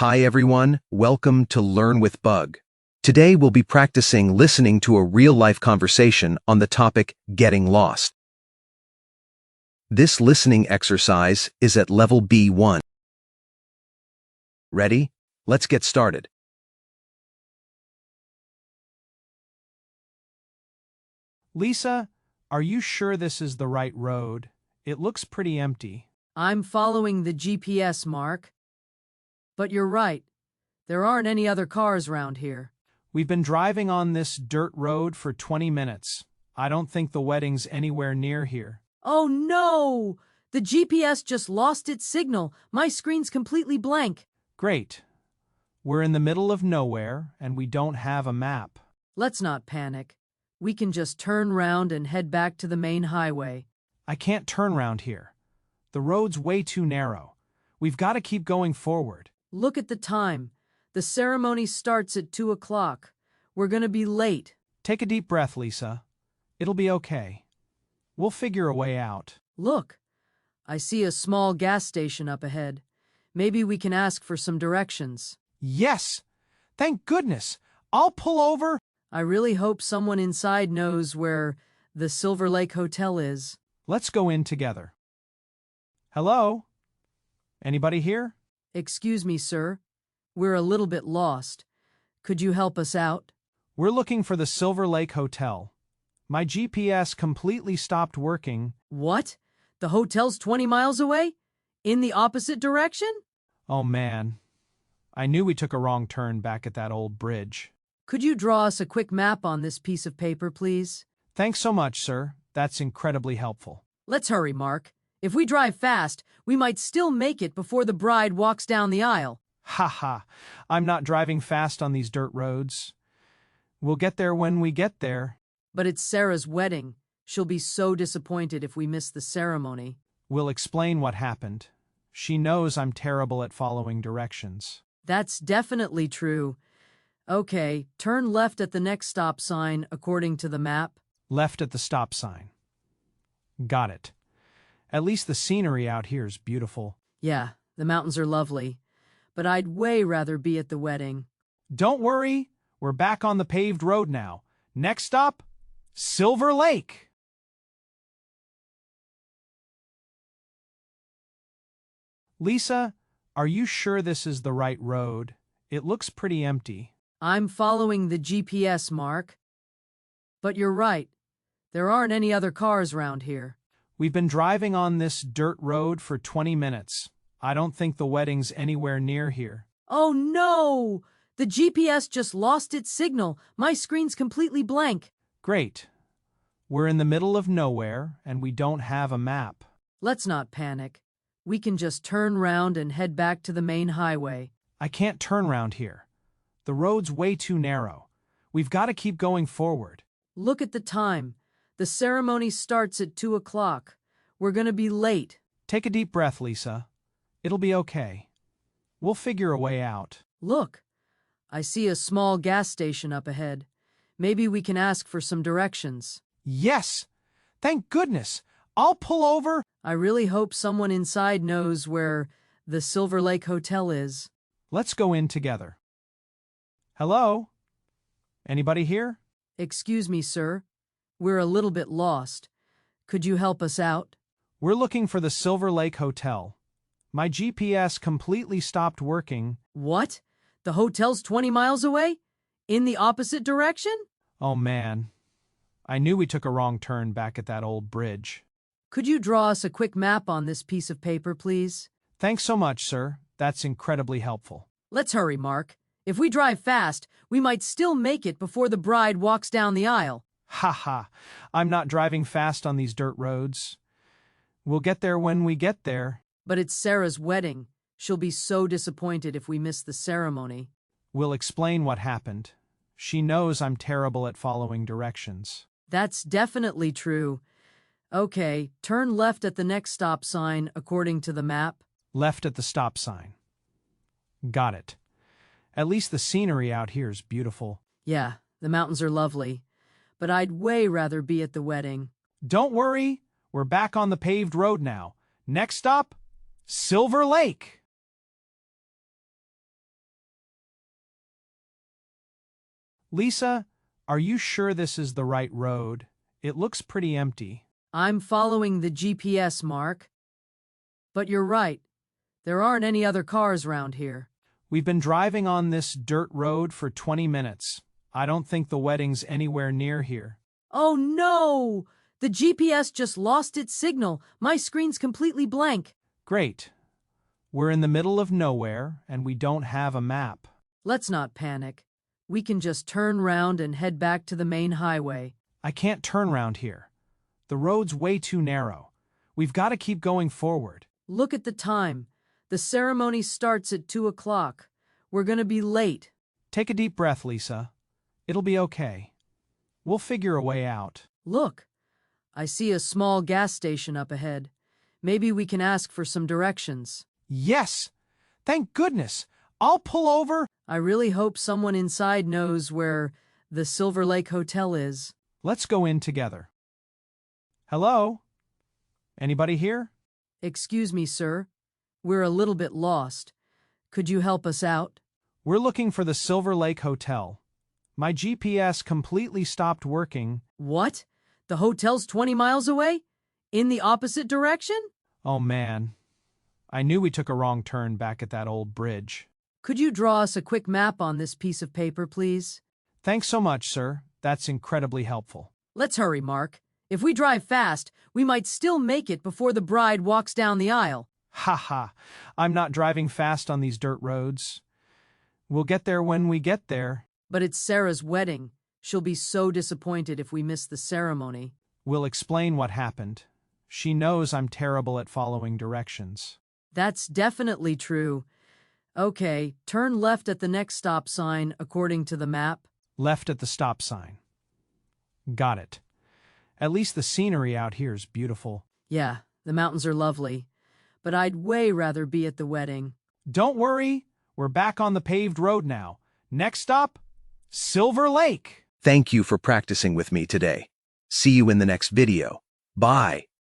Hi everyone, welcome to Learn with Bug. Today we'll be practicing listening to a real-life conversation on the topic getting lost. This listening exercise is at level B1. Ready? Let's get started. Lisa, are you sure this is the right road? It looks pretty empty. I'm following the GPS, Mark. But you're right. There aren't any other cars around here. We've been driving on this dirt road for 20 minutes. I don't think the wedding's anywhere near here. Oh no! The GPS just lost its signal. My screen's completely blank. Great. We're in the middle of nowhere, and we don't have a map. Let's not panic. We can just turn round and head back to the main highway. I can't turn round here. The road's way too narrow. We've got to keep going forward. Look at the time. The ceremony starts at 2 o'clock. We're gonna be late. Take a deep breath, Lisa. It'll be okay. We'll figure a way out. Look, I see a small gas station up ahead. Maybe we can ask for some directions. Yes! Thank goodness! I'll pull over. I really hope someone inside knows where the Silver Lake Hotel is. Let's go in together. Hello? Anybody here? Excuse me, sir. We're a little bit lost. Could you help us out? We're looking for the Silver Lake Hotel. My GPS completely stopped working. What? The hotel's 20 miles away? In the opposite direction? Oh man. I knew we took a wrong turn back at that old bridge. Could you draw us a quick map on this piece of paper, please? Thanks so much, sir. That's incredibly helpful. Let's hurry, Mark. If we drive fast, we might still make it before the bride walks down the aisle. Ha ha. I'm not driving fast on these dirt roads. We'll get there when we get there. But it's Sarah's wedding. She'll be so disappointed if we miss the ceremony. We'll explain what happened. She knows I'm terrible at following directions. That's definitely true. Okay, turn left at the next stop sign according to the map. Left at the stop sign. Got it. At least the scenery out here is beautiful. Yeah, the mountains are lovely. But I'd way rather be at the wedding. Don't worry. We're back on the paved road now. Next stop, Silver Lake. Lisa, are you sure this is the right road? It looks pretty empty. I'm following the GPS, Mark. But you're right. There aren't any other cars around here. We've been driving on this dirt road for 20 minutes. I don't think the wedding's anywhere near here. Oh no! The GPS just lost its signal. My screen's completely blank. Great. We're in the middle of nowhere, and we don't have a map. Let's not panic. We can just turn round and head back to the main highway. I can't turn round here. The road's way too narrow. We've got to keep going forward. Look at the time. The ceremony starts at 2 o'clock. We're gonna be late. Take a deep breath, Lisa. It'll be okay. We'll figure a way out. Look, I see a small gas station up ahead. Maybe we can ask for some directions. Yes! Thank goodness! I'll pull over. I really hope someone inside knows where the Silver Lake Hotel is. Let's go in together. Hello? Anybody here? Excuse me, sir. We're a little bit lost. Could you help us out? We're looking for the Silver Lake Hotel. My GPS completely stopped working. What? The hotel's 20 miles away? In the opposite direction? Oh man. I knew we took a wrong turn back at that old bridge. Could you draw us a quick map on this piece of paper, please? Thanks so much, sir. That's incredibly helpful. Let's hurry, Mark. If we drive fast, we might still make it before the bride walks down the aisle. Ha ha. I'm not driving fast on these dirt roads. We'll get there when we get there. But it's Sarah's wedding. She'll be so disappointed if we miss the ceremony. We'll explain what happened. She knows I'm terrible at following directions. That's definitely true. Okay, turn left at the next stop sign according to the map. Left at the stop sign. Got it. At least the scenery out here is beautiful. Yeah, the mountains are lovely. But I'd way rather be at the wedding. Don't worry. We're back on the paved road now. Next stop, Silver Lake. Lisa, are you sure this is the right road? It looks pretty empty. I'm following the GPS, Mark. But you're right. There aren't any other cars around here. We've been driving on this dirt road for 20 minutes. I don't think the wedding's anywhere near here. Oh no! The GPS just lost its signal. My screen's completely blank. Great. We're in the middle of nowhere, and we don't have a map. Let's not panic. We can just turn round and head back to the main highway. I can't turn round here. The road's way too narrow. We've got to keep going forward. Look at the time. The ceremony starts at 2 o'clock. We're gonna be late. Take a deep breath, Lisa. It'll be okay. We'll figure a way out. Look, I see a small gas station up ahead. Maybe we can ask for some directions. Yes! Thank goodness! I'll pull over. I really hope someone inside knows where the Silver Lake Hotel is. Let's go in together. Hello? Anybody here? Excuse me, sir. We're a little bit lost. Could you help us out? We're looking for the Silver Lake Hotel. My GPS completely stopped working. What? The hotel's 20 miles away? In the opposite direction? Oh man. I knew we took a wrong turn back at that old bridge. Could you draw us a quick map on this piece of paper, please? Thanks so much, sir. That's incredibly helpful. Let's hurry, Mark. If we drive fast, we might still make it before the bride walks down the aisle. Ha ha. I'm not driving fast on these dirt roads. We'll get there when we get there. But it's Sarah's wedding. She'll be so disappointed if we miss the ceremony. We'll explain what happened. She knows I'm terrible at following directions. That's definitely true. Okay, turn left at the next stop sign according to the map. Left at the stop sign. Got it. At least the scenery out here is beautiful. Yeah, the mountains are lovely. But I'd way rather be at the wedding. Don't worry. We're back on the paved road now. Next stop, Silver Lake. Thank you for practicing with me today. See you in the next video. Bye.